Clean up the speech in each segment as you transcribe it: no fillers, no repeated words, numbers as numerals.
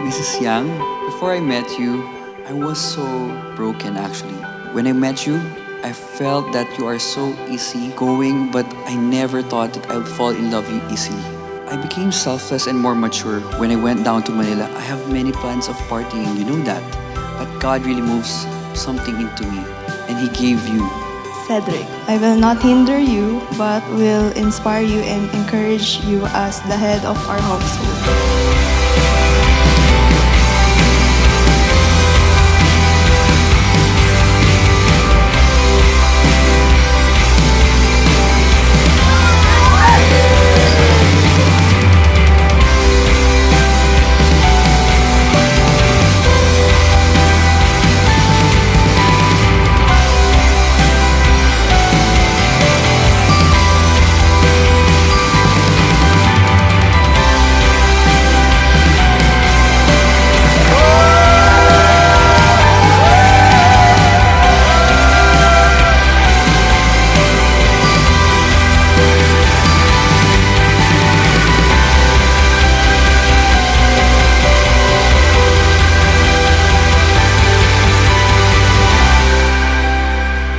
Mrs. Yang, before I met you, I was so broken actually. When I met you, I felt that you are so easygoing, but I never thought that I would fall in love you easily. I became selfless and more mature when I went down to Manila. I have many plans of partying, you know that. But God really moves something into me, and He gave you. Cedric, I will not hinder you, but will inspire you and encourage you as the head of our household.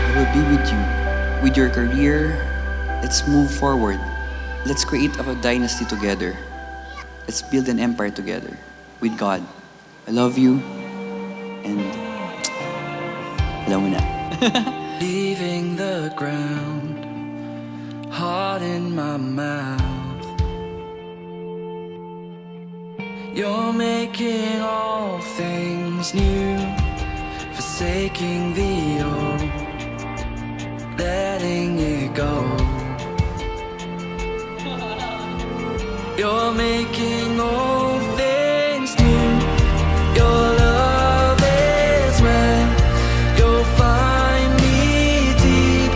I will be with you. With your career, let's move forward. Let's create a dynasty together. Let's build an empire together with God. I love you, and alam mo na. Leaving the ground, heart in my mouth. You're making all things new, forsaking the old, letting it go. You're making all things new. Your love is where you'll find me deep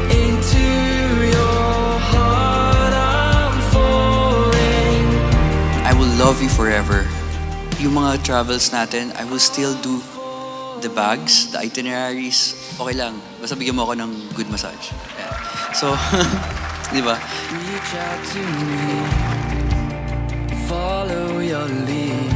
into your heart. I'm falling. I will love you forever. Yung mga travels natin, I will still do the bags, the itineraries. Okay lang. Basta bigyan mo ako ng good massage. Yeah. So, di ba? Reach out to me, follow your lead.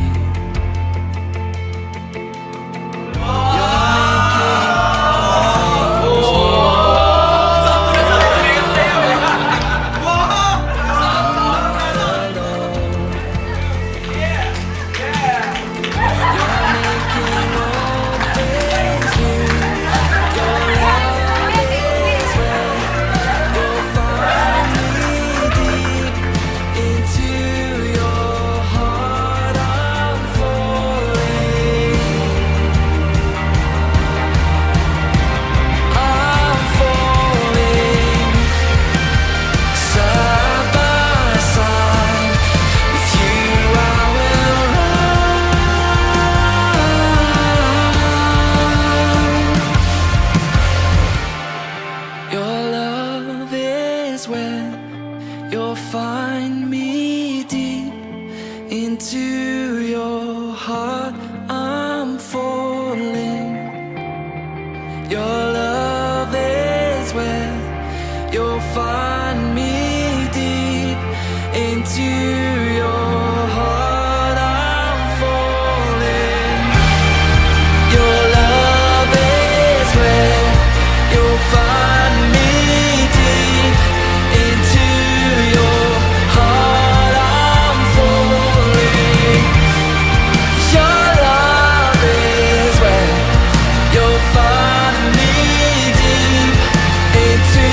You'll find me deep into your heart. I'm falling. Your love is where you'll find me deep into your heart. I'm falling. Your love is where you'll find me deep into your heart. I'm falling. Your love is where you'll find me deep into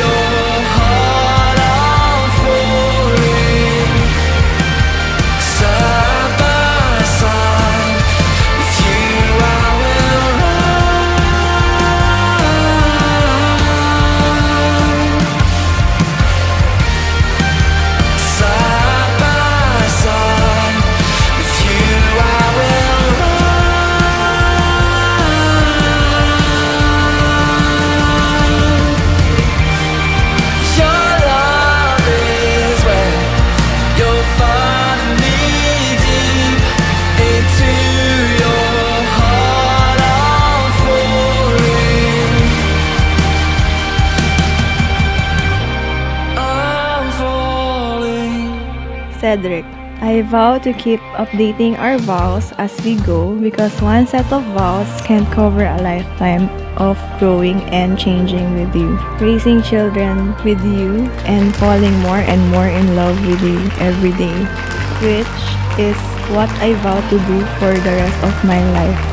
your heart. I'm falling. Side by side with you, I will run. Side by side with you, I will run. Your love is where you'll find me deep into your heart. I'm falling. I'm falling. Cedric, I vow to keep updating our vows as we go because one set of vows can cover a lifetime of growing and changing with you, raising children with you, and falling more and more in love with you every day, which is what I vow to do for the rest of my life.